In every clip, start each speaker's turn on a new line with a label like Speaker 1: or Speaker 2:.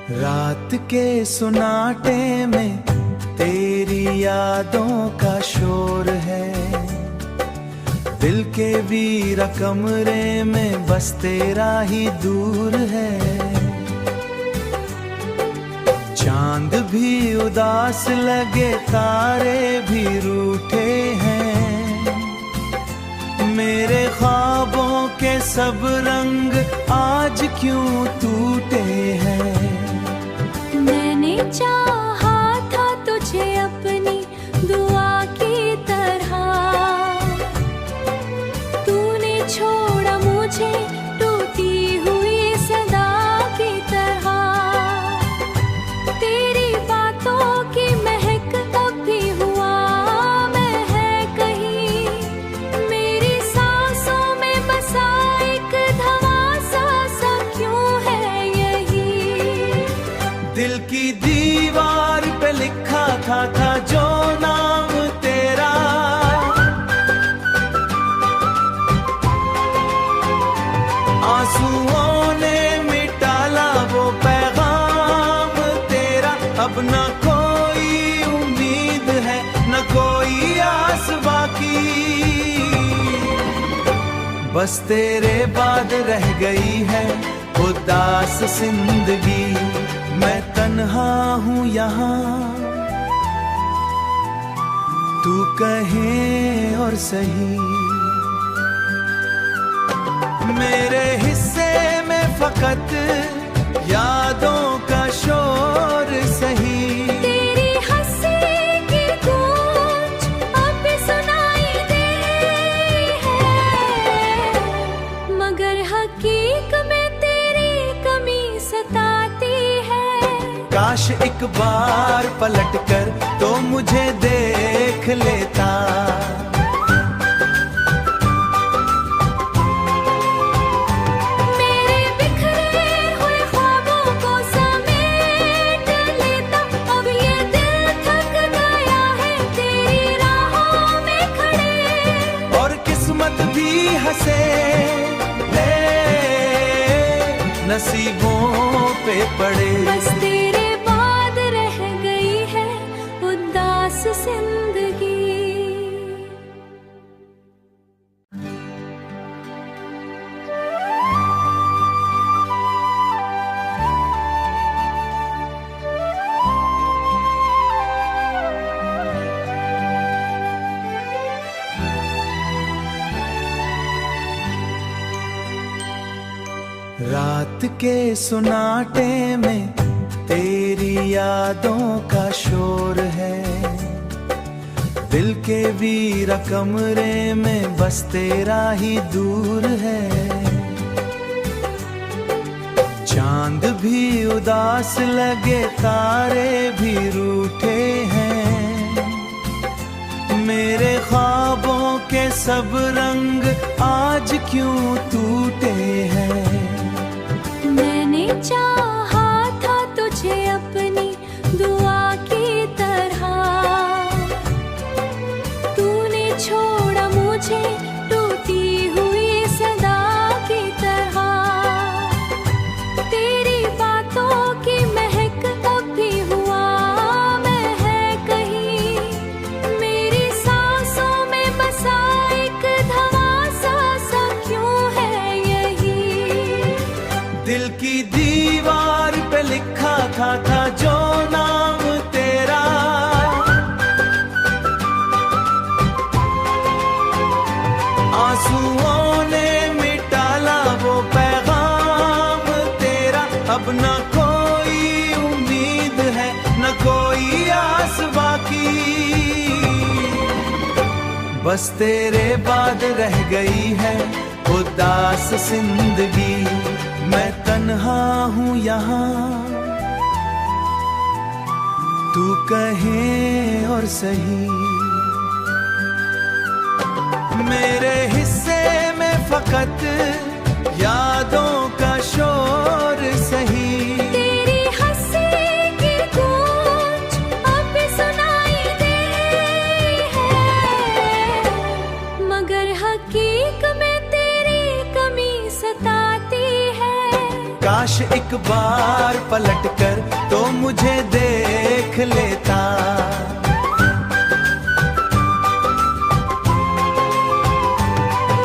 Speaker 1: रात के सुनाटे में तेरी यादों का शोर है। दिल के वीरा कमरे में बस तेरा ही दूर है। चांद भी उदास लगे, तारे भी रूठे हैं। मेरे ख्वाबों के सब रंग आज क्यों टूटे हैं।
Speaker 2: मैंने चाहा था तुझे अपनी दुआ की तरह, तूने छोड़ा मुझे टूटी हुई सदा की तरह। तेरी बातों की महक अब भी हुआ मैं है कहीं, मेरी सांसों में बसा एक धमासा सा क्यों है यही।
Speaker 1: दिल की दीवार पे लिखा था जो नाम तेरा, आंसुओं ने मिटाला वो पैगाम तेरा। अब न कोई उम्मीद है, न कोई आस बाकी, बस तेरे बाद रह गई है उदास जिंदगी। मैं तन्हा हूँ यहाँ, तू कहे और सही। मेरे हिस्से में फकत यादों का शोर सही।
Speaker 2: तेरी हंसी की गूंज अब भी सुनाई दे है, मगर हकीक में तेरी कमी सताती है।
Speaker 1: काश एक बार पलट कर तो मुझे देख लेता।
Speaker 2: मेरे बिखरे हुए ख्वाबों को समेट लेता। अब ये दिल थक गया है तेरी राहों में खड़े,
Speaker 1: और किस्मत भी हंसे ले नसीबों पे पड़े।
Speaker 2: बस तेरे बाद रह गई है उदास जिंदगी।
Speaker 1: रात के सुनाटे में तेरी यादों का शोर है। दिल के वीरा कमरे में बस तेरा ही दूर है। चांद भी उदास लगे, तारे भी रूठे हैं। मेरे ख्वाबों के सब रंग आज क्यों टूटे हैं।
Speaker 2: मैंने चाहा था तुझे अपनी दुआ की तरह, तूने छोड़ा मुझे टूटी हुई सदा की तरह। तेरी बातों की महक अब भी हुआ मैं है कहीं, मेरी सांसों में बसा एक धमासा सा क्यों है यही।
Speaker 1: दिल की दीवार पे लिखा था जो नाम तेरा, आंसुओं ने मिटाला वो पैगाम तेरा। अब न कोई उम्मीद है, न कोई आस बाकी, बस तेरे बाद रह गई है उदास जिंदगी। मैं तन्हा हूँ यहाँ, तू कहे और सही। मेरे हिस्से में फकत यादों का शोर सही।
Speaker 2: तेरी हंसी की गूंज अब भी सुनाई दे है, मगर हकीक में तेरी कमी सताती है।
Speaker 1: काश एक बार पलट कर तो मुझे देख लेता।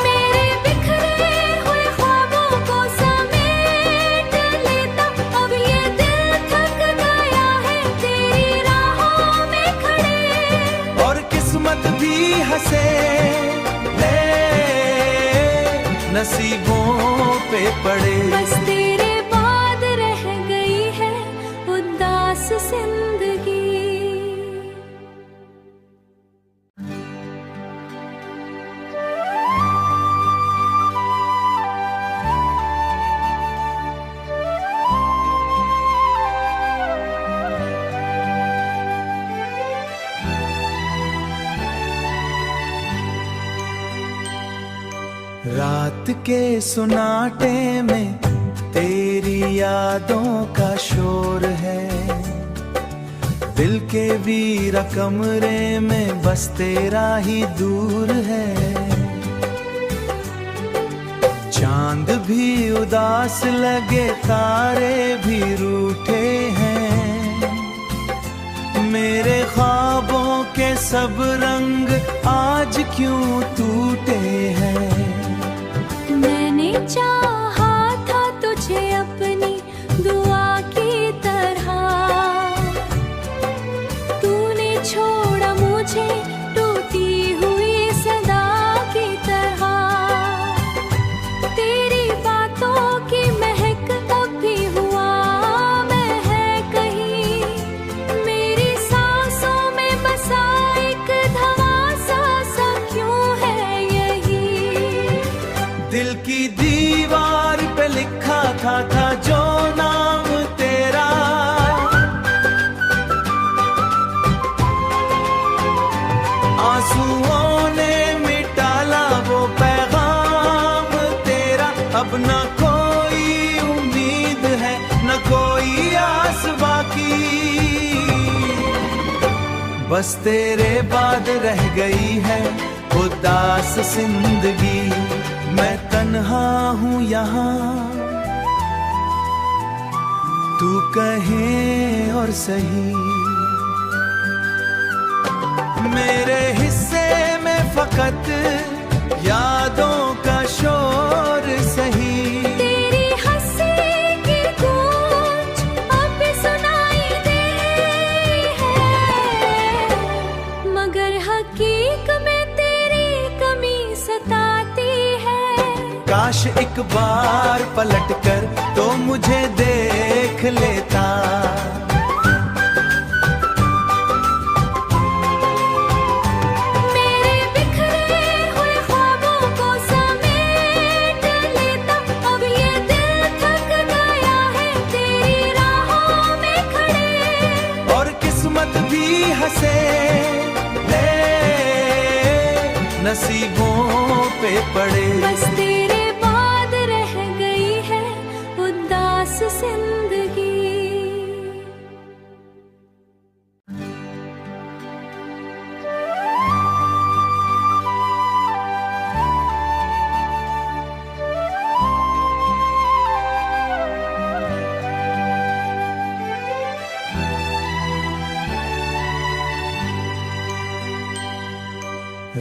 Speaker 2: मेरे बिखरे हुए ख्वाबों को समेट लेता। अब ये दिल थक गया है तेरी राहों में खड़े।
Speaker 1: और किस्मत भी हंसे ले नसीबों पे पड़े।
Speaker 2: बस तेरे बाद रह गई है उदास जिंदगी।
Speaker 1: रात के सुनाटे में तेरी यादों का शोर है। दिल के वीरा कमरे में बस तेरा ही दूर है। चांद भी उदास लगे तारे भी रूठे हैं। मेरे ख्वाबों के सब रंग आज क्यों टूटे हैं।
Speaker 2: मैंने चाहा था तुझे अपनी दुआ की तरह। तूने छोड़ा मुझे टूटी हुई सदा की तरह। तेरी बातों की महक अब भी हुआ मैं है कहीं। मेरी सांसों में बसा एक धमासा सा क्यों है यही।
Speaker 1: दिल की दीवार पे लिखा था जो नाम तेरा। आंसुओं ने मिटाला वो पैगाम तेरा। अब न कोई उम्मीद है न कोई आस बाकी। बस तेरे बाद रह गई है उदास जिंदगी। मैं तन्हा हूँ यहाँ तू कहे और सही। मेरे हिस्से में फकत यादों का शोर सही।
Speaker 2: तेरी हंसी की गूंज अब भी सुनाई दे है। मगर हकीक में तेरी कमी सताती है।
Speaker 1: काश एक बार पलट कर तो मुझे देख लेता।
Speaker 2: मेरे बिखरे हुए ख्वाबों को समेट लेता। अब ये दिल थक गया है तेरी राहों में खड़े।
Speaker 1: और किस्मत भी हंसे ले नसीबों पे पड़े।
Speaker 2: बस तेरे बाद रह गई है उदास जिंदगी।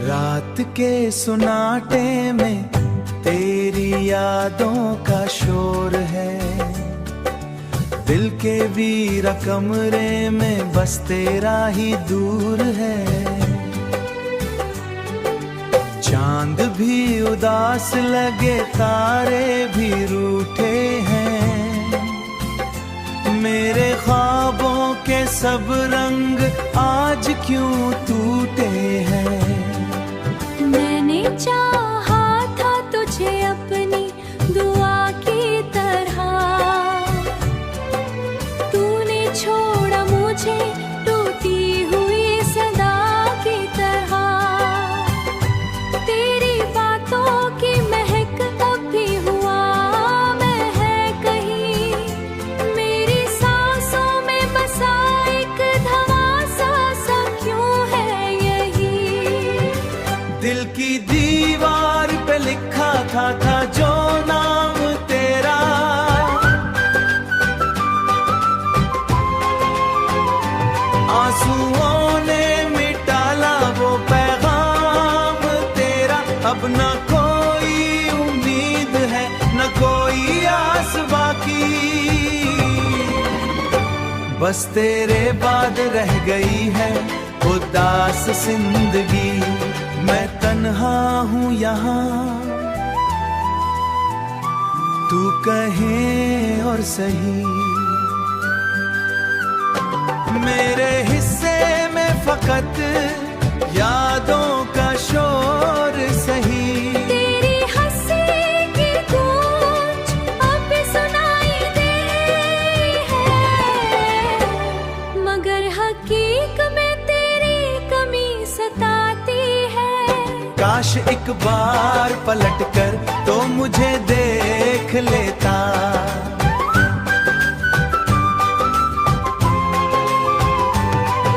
Speaker 1: रात के सुनाटे में तेरी यादों का शोर है। दिल के वीरा कमरे में बस तेरा ही दूर है। चांद भी उदास लगे तारे भी रूठे हैं। मेरे ख्वाबों के सब रंग आज क्यों टूटे हैं।
Speaker 2: मैंने चाहा था तुझे अपनी दुआ की तरह। तूने छोड़ा मुझे टूटी हुई सदा की तरह। तेरी बातों की महक अब भी हुआ मैं है कहीं। मेरी सांसों में बसा एक धमासा सा क्यों है
Speaker 1: बस तेरे बाद रह गई है उदास जिंदगी, मैं तन्हा हूँ यहाँ, तू कहे और सही। मेरे हिस्से में फकत यादों का शोर सही,
Speaker 2: तेरी हंसी की गूंज अब भी सुनाई दे है, मगर हकीक में तेरी कमी सताती है।
Speaker 1: काश एक बार पलट कर तो मुझे देख लेता,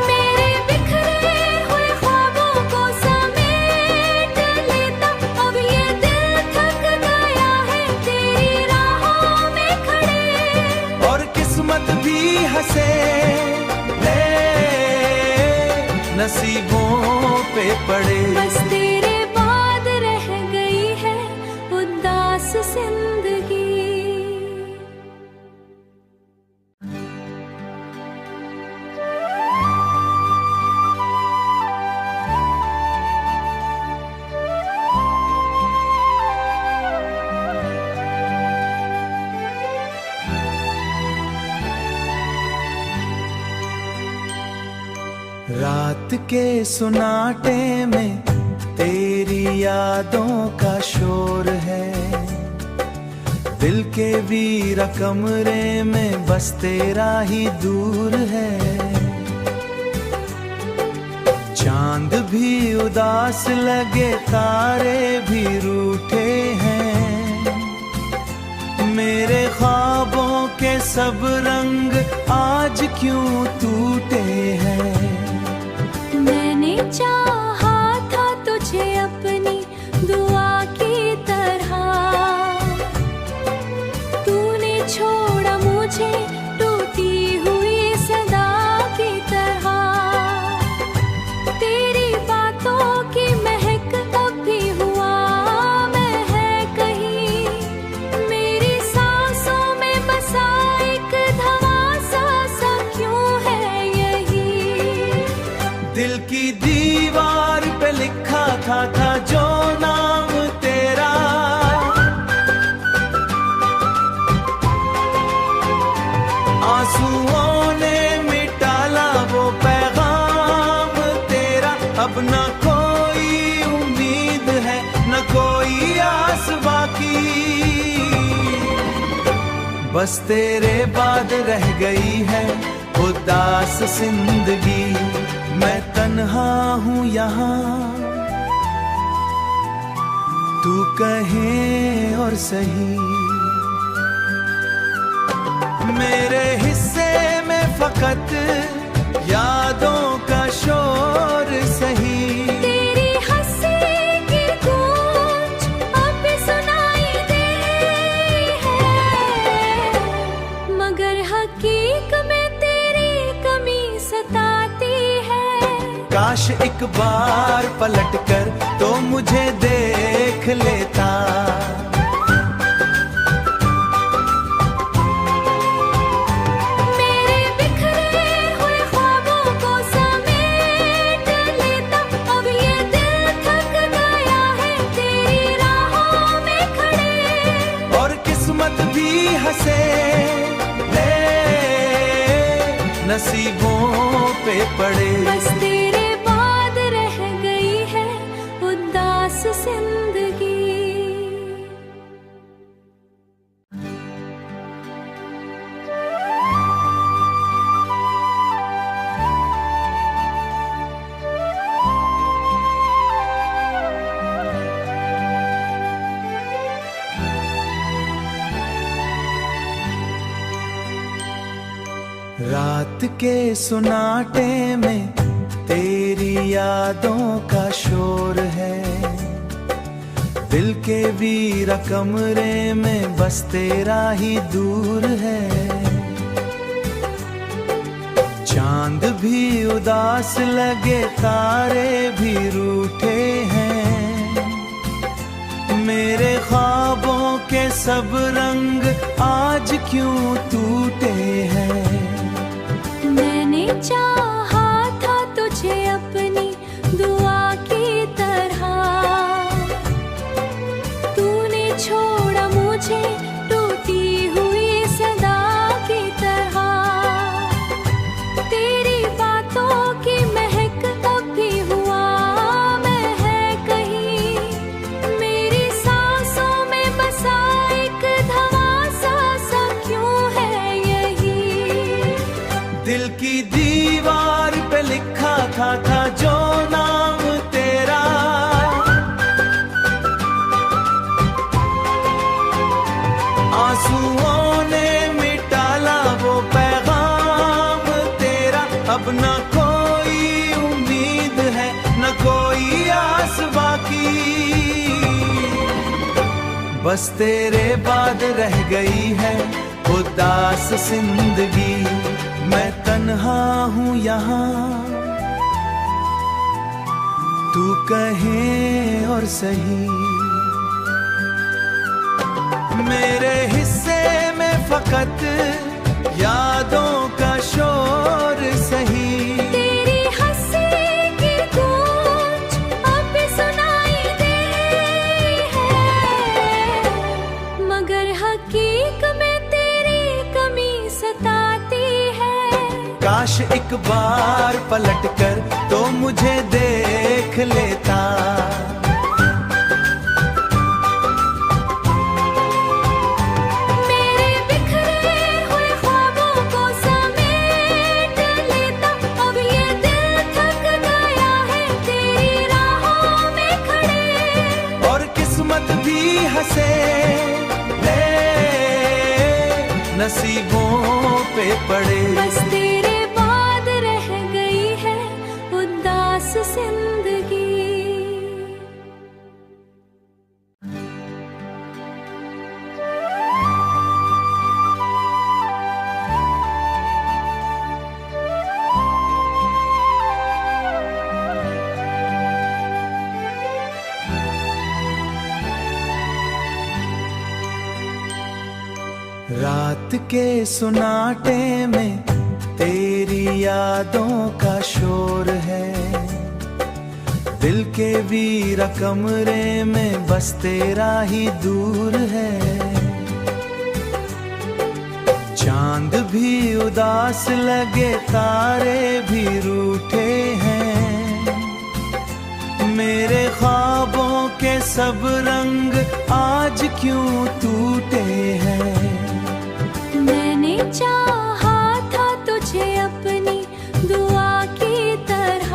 Speaker 2: मेरे बिखरे हुए ख्वाबों को समेट लेता। अब ये दिल थक गया है तेरी राहों में खड़े,
Speaker 1: और किस्मत भी हंसे ले नसीबों पे पड़े।
Speaker 2: बस तेरे बाद रह गई है उदास जिंदगी।
Speaker 1: रात के सुनाटे में तेरी यादों का शोर है, दिल के वीरा कमरे में बस तेरा ही दूर है। चांद भी उदास लगे, तारे भी रूठे हैं, मेरे ख्वाबों के सब रंग आज क्यों टूटे हैं।
Speaker 2: मैंने चाहा था तुझे अपनी दुआ की तरह, तूने छोड़ा मुझे टूटी हुई सदा की तरह। तेरी बातों की महक अब भी हुआ मैं है कहीं, मेरी सांसों में बसा एक धमासा सा क्यों है यही।
Speaker 1: दिल की दीवार पे लिखा था जो नाम तेरा, आंसुओं ने मिटाला वो पैगाम तेरा। अब न कोई उम्मीद है न कोई आस बाकी, बस तेरे बाद रह गई है उदास जिंदगी, मैं तन्हा हूँ यहाँ, तू कहे और सही। मेरे हिस्से में फकत यादों का शोर सही,
Speaker 2: तेरी हंसी की गूंज अब भी सुनाई दे है, मगर हकीक में तेरी कमी सताती है।
Speaker 1: काश एक बार पलट कर तो मुझे देख लेता,
Speaker 2: मेरे बिखरे हुए ख्वाबों को समेट लेता। अब ये दिल थक गया है तेरी राहों में खड़े,
Speaker 1: और किस्मत भी हंसे ले नसीबों पे पड़े।
Speaker 2: बस तेरे बाद रह गई है उदास जिंदगी।
Speaker 1: रात के सुनाटे में तेरी यादों का शोर है, दिल के वीरा कमरे में बस तेरा ही दूर है। चांद भी उदास लगे, तारे भी रूठे हैं, मेरे ख्वाबों के सब रंग आज क्यों टूटे हैं।
Speaker 2: चाहा था तुझे अपनी दुआ की तरह, तूने छोड़ा मुझे टूटी हुई सदा की तरह। तेरी बातों की महक अब भी हुआ मैं है कहीं, मेरी सांसों में बसा एक धमासा सा क्यों है यही।
Speaker 1: दिल की दीवार पे लिखा था जो नाम तेरा, आंसुओं ने मिटाला वो पैगाम तेरा। अब न कोई उम्मीद है न कोई आस बाकी, बस तेरे बाद रह गई है उदास जिंदगी। मैं तन्हा हूँ यहाँ, तू कहे और सही। मेरे हिस्से में फकत यादों का शोर सही।
Speaker 2: तेरी हंसी की गूंज अब भी सुनाई दे है, मगर हकीक में तेरी कमी सताती है।
Speaker 1: काश एक बार पलट कर तो मुझे देख लेता,
Speaker 2: मेरे बिखरे हुए ख्वाबों को समेट लेता। अब ये दिल थक गया है तेरी राहों में खड़े,
Speaker 1: और किस्मत भी हंसे ले नसीबों पे पड़े।
Speaker 2: बस तेरे बाद रह गई है उदास जिंदगी।
Speaker 1: रात के सुनाटे में तेरी यादों का शोर है, दिल के वीरा कमरे में बस तेरा ही दूर है। चांद भी उदास लगे तारे भी रूठे हैं, मेरे ख्वाबों के सब रंग आज क्यों टूटे हैं।
Speaker 2: मैंने चाहा था तुझे अपनी दुआ की तरह,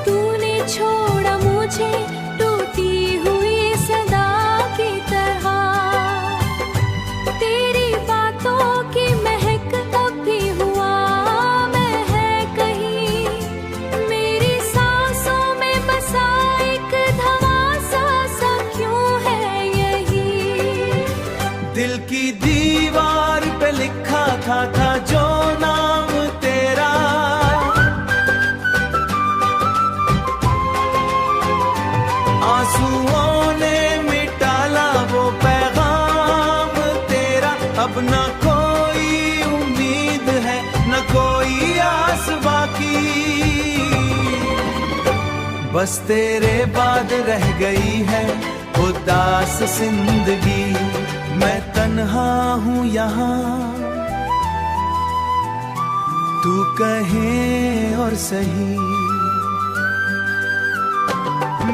Speaker 2: तूने छोड़ा मुझे टूटी हुई सदा की तरह। तेरी बातों की महक अब भी हुआ मैं है कहीं, मेरी सांसों में बसा एक धमासा सा क्यों है यही।
Speaker 1: दिल की दीवार पे लिखा था जो नाम तेरा, आंसुओं ने मिटाला वो पैगाम तेरा। अब न कोई उम्मीद है न कोई आस बाकी, बस तेरे बाद रह गई है उदास जिंदगी। मैं तन्हा हूँ यहाँ, तू कहे और सही।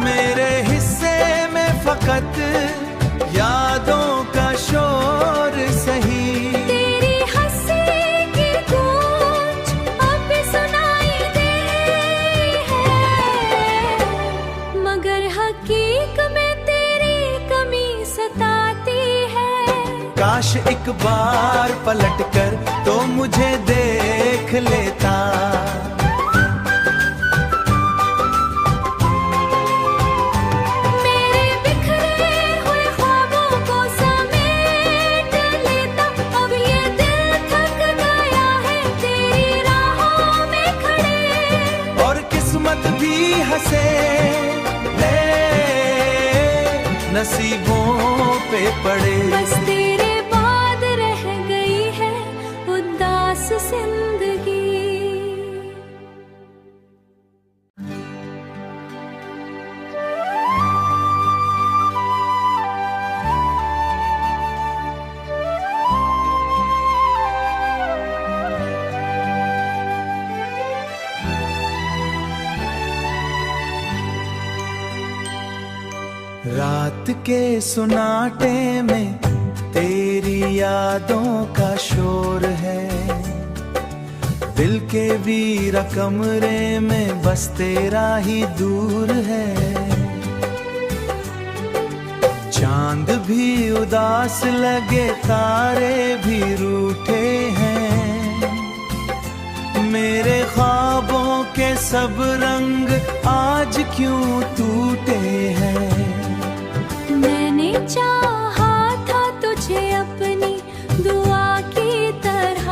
Speaker 1: मेरे हिस्से में फकत यादों का शोर सही।
Speaker 2: तेरी हंसी की गूंज अब भी सुनाई दे है, मगर हकीक में तेरी कमी सताती है।
Speaker 1: काश एक बार पलट कर तो मुझे देख लेता,
Speaker 2: मेरे बिखरे हुए ख्वाबों को समेट लेता। अब ये दिल थक गया है तेरी राहों में खड़े,
Speaker 1: और किस्मत भी हंसे ले नसीबों पे पड़े।
Speaker 2: बस तेरे बाद रह गई है उदास जिंदगी।
Speaker 1: रात के सुनाटे में तेरी यादों का शोर है, दिल के वीरा कमरे में बस तेरा ही दूर है। चांद भी उदास लगे, तारे भी रूठे हैं, मेरे ख्वाबों के सब रंग आज क्यों टूटे हैं।
Speaker 2: मैंने चाहा था तुझे अपनी दुआ की तरह,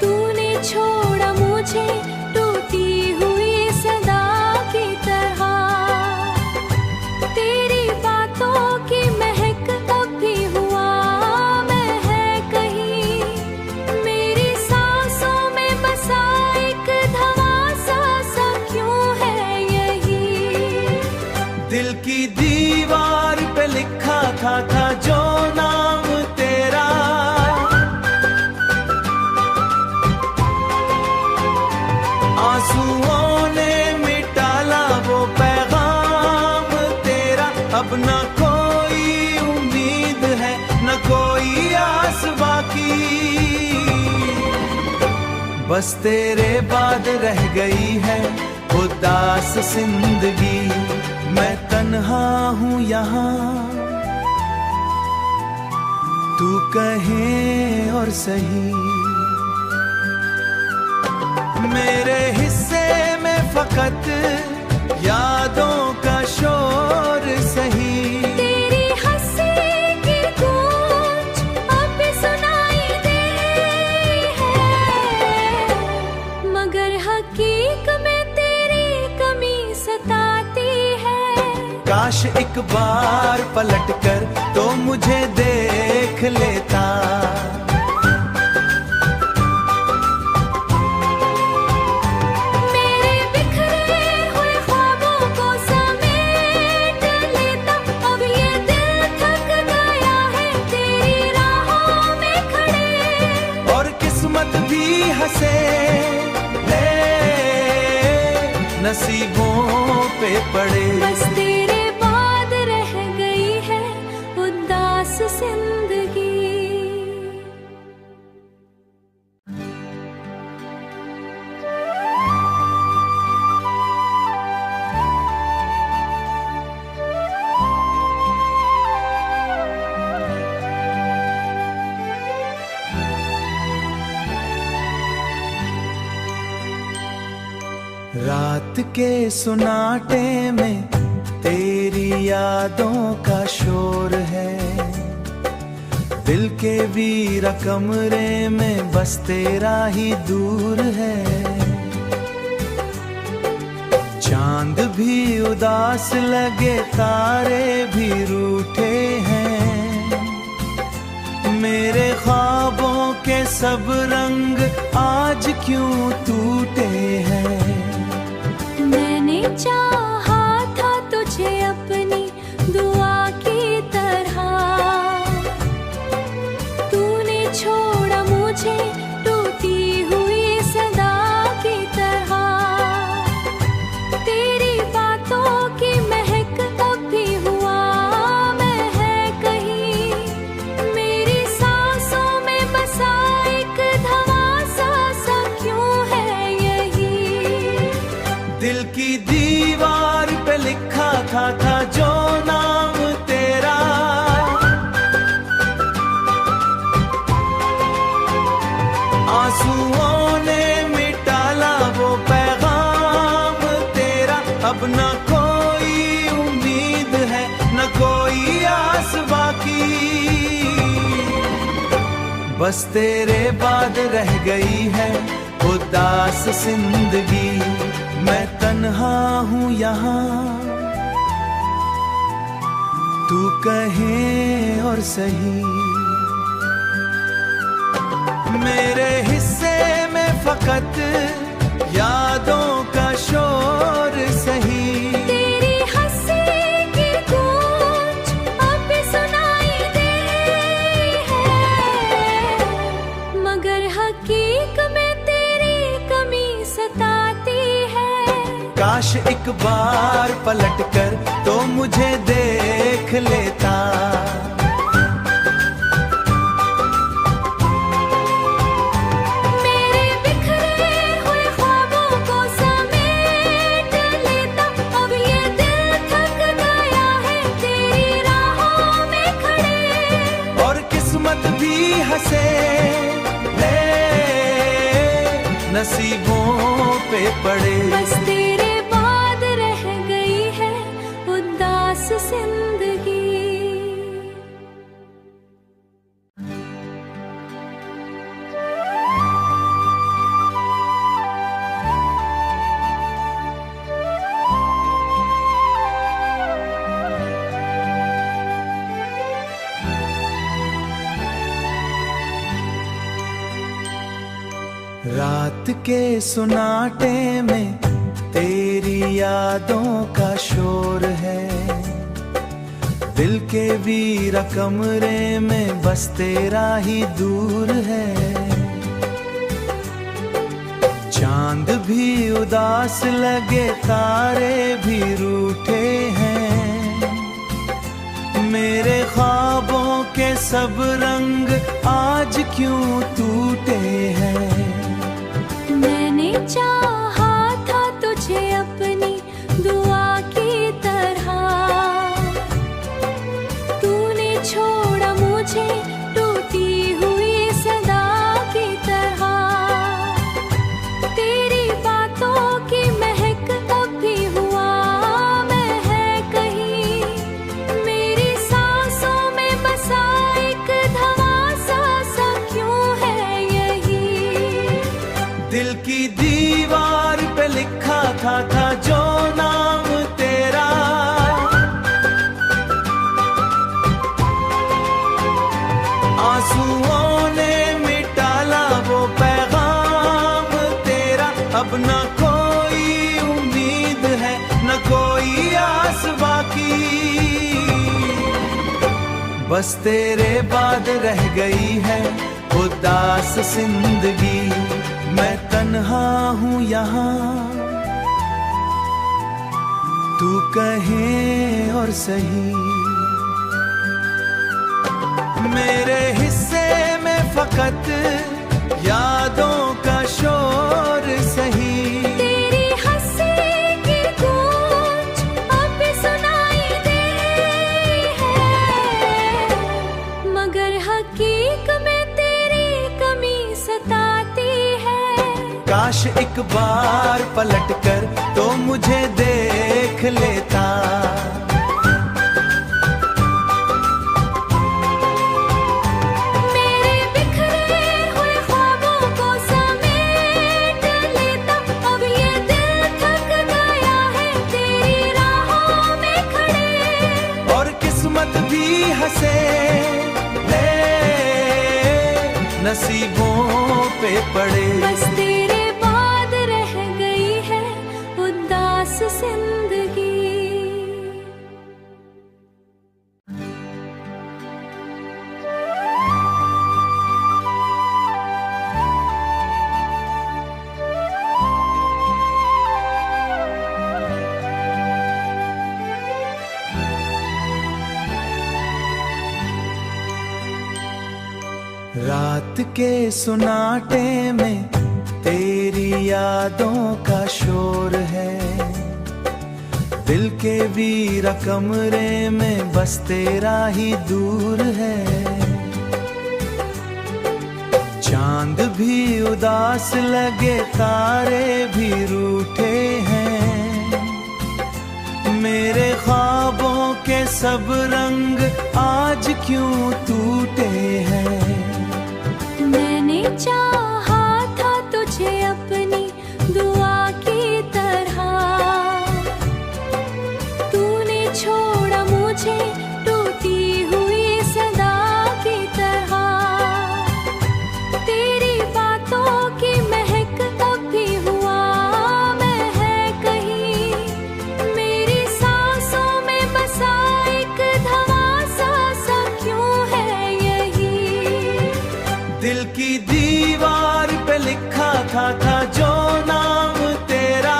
Speaker 2: तूने छोड़ा मुझे टूटी हुई सदा की तरह। तेरी बातों की महक अब भी हुआ मैं है कहीं, मेरी सांसों में बसा एक धमासा सा क्यों है यही।
Speaker 1: दिल की दीवार पे लिखा था जो नाम तेरा, आंसुओं ने मिटाला वो पैगाम तेरा। अब न कोई उम्मीद है, न कोई आस बाकी, बस तेरे बाद रह गई है उदास जिंदगी। मैं तन्हा हूँ यहाँ, तू कहे और सही, मेरे हिस्से में फकत यादों का शोर सही।
Speaker 2: तेरी हंसी की गूंज अब भी सुनाई दे है, मगर हकीक में तेरी कमी सताती है।
Speaker 1: काश एक बार पलट कर तो मुझे देख लेता,
Speaker 2: मेरे बिखरे हुए ख्वाबों को समेट लेता। अब ये दिल थक गया है तेरी राहों में खड़े,
Speaker 1: और किस्मत भी हंसे ले नसीबों पे पड़े।
Speaker 2: बस तेरे बाद रह गई है उदास जिंदगी।
Speaker 1: रात के सुनाटे में तेरी यादों का शोर है, दिल के वीरा कमरे में बस तेरा ही दूर है। चांद भी उदास लगे, तारे भी रूठे हैं, मेरे ख्वाबों के सब रंग आज क्यों टूटे हैं।
Speaker 2: मैंने चाहा था तुझे अपनी दुआ की तरह, तूने छोड़ा मुझे टूटी हुई सदा की तरह। तेरी बातों की महक अब भी हुआ मैं है कहीं, मेरी सांसों में बसा एक धमासा सा क्यों है यही।
Speaker 1: दिल की दीवार पे लिखा था जो नाम तेरा, आंसुओं ने मिटाला वो पैगाम तेरा। अब न कोई उम्मीद है, न कोई आस बाकी, बस तेरे बाद रह गई है उदास जिंदगी। मैं तन्हा हूँ यहाँ, तू कहे और सही, मेरे हिस्से में फकत यादों का शोर सही।
Speaker 2: तेरी हंसी की गूंज अब भी सुनाई दे है, मगर हकीक में तेरी कमी सताती है।
Speaker 1: काश एक बार पलट कर तो मुझे देख लेता।
Speaker 2: मेरे बिखरे हुए ख्वाबों को समेट लेता। अब ये दिल थक गया है तेरी राहों में खड़े।
Speaker 1: और किस्मत भी हंसे ले नसीबों पे पड़े।
Speaker 2: बस तेरे बाद रह गई है उदास जिंदगी।
Speaker 1: रात के सुनाटे में तेरी यादों का शोर है। दिल के वीरा कमरे में बस तेरा ही दूर है। चांद भी उदास लगे तारे भी रूठे हैं। मेरे ख्वाबों के सब रंग आज क्यों टूटे हैं।
Speaker 2: मैंने चाहा था तुझे अपनी दुआ की तरह। तूने छोड़ा मुझे टूटी हुई सदा की तरह। तेरी बातों की महक अब भी हुआ मैं है कहीं। मेरी सांसों में बसा एक धमासा सा क्यों है यही।
Speaker 1: दिल की दीवार पे लिखा था जो नाम तेरा। आंसुओं ने मिटाला वो पैगाम तेरा। अब न कोई उम्मीद है न कोई आस बाकी। बस तेरे बाद रह गई है उदास जिंदगी। मैं तन्हा हूँ यहाँ तू कहे और सही। मेरे हिस्से में फकत यादों का शोर सही।
Speaker 2: तेरी हंसी की गूंज अब भी सुनाई दे है। मगर हकीक में तेरी कमी सताती है।
Speaker 1: काश एक बार पलट कर तो मुझे देख लेता।
Speaker 2: मेरे बिखरे हुए ख्वाबों को समेट लेता। अब ये दिल थक गया है तेरी राहों में खड़े।
Speaker 1: और किस्मत भी हंसे ले नसीबों पे पड़े।
Speaker 2: बस तेरे बाद रह गई है उदास जिंदगी।
Speaker 1: रात के सुनाटे में तेरी यादों का शोर है। दिल के वीरा कमरे में बस तेरा ही दूर है। चांद भी उदास लगे तारे भी रूठे हैं। मेरे ख्वाबों के सब रंग आज क्यों टूटे हैं।
Speaker 2: मैंने चाहा था तुझे अपनी दुआ की तरह। तूने छोड़ा मुझे टूटी हुई सदा की तरह। तेरी बातों की महक अब भी हुआ मैं है कहीं। मेरी सांसों में बसा एक धमासा सा क्यों है यही।
Speaker 1: दिल की दीवार पे लिखा था जो नाम तेरा।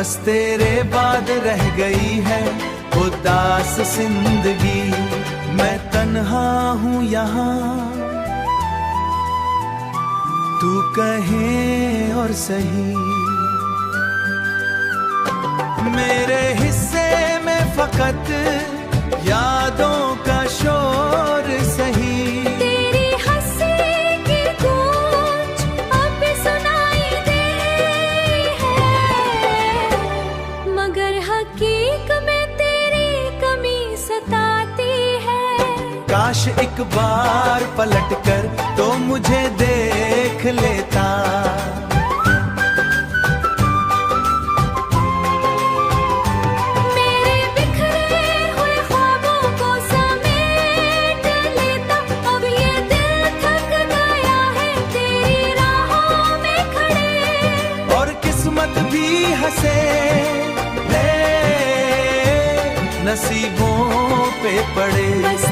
Speaker 1: बस तेरे बाद रह गई है उदास जिंदगी। मैं तन्हा हूँ यहाँ, तू कहे और सही। मेरे हिस्से में फकत यादों का शोर सही।
Speaker 2: तेरी हंसी की गूंज अब सुनाई दे है, मगर हकीक में तेरी कमी सताती है।
Speaker 1: काश एक बार पलट कर तो मुझे देख लेता।
Speaker 2: मेरे बिखरे हुए ख्वाबों को समेट लेता। अब ये दिल थक गया है तेरी राहों में खड़े।
Speaker 1: और किस्मत भी हंसे नसीबों पे पड़े।
Speaker 2: बस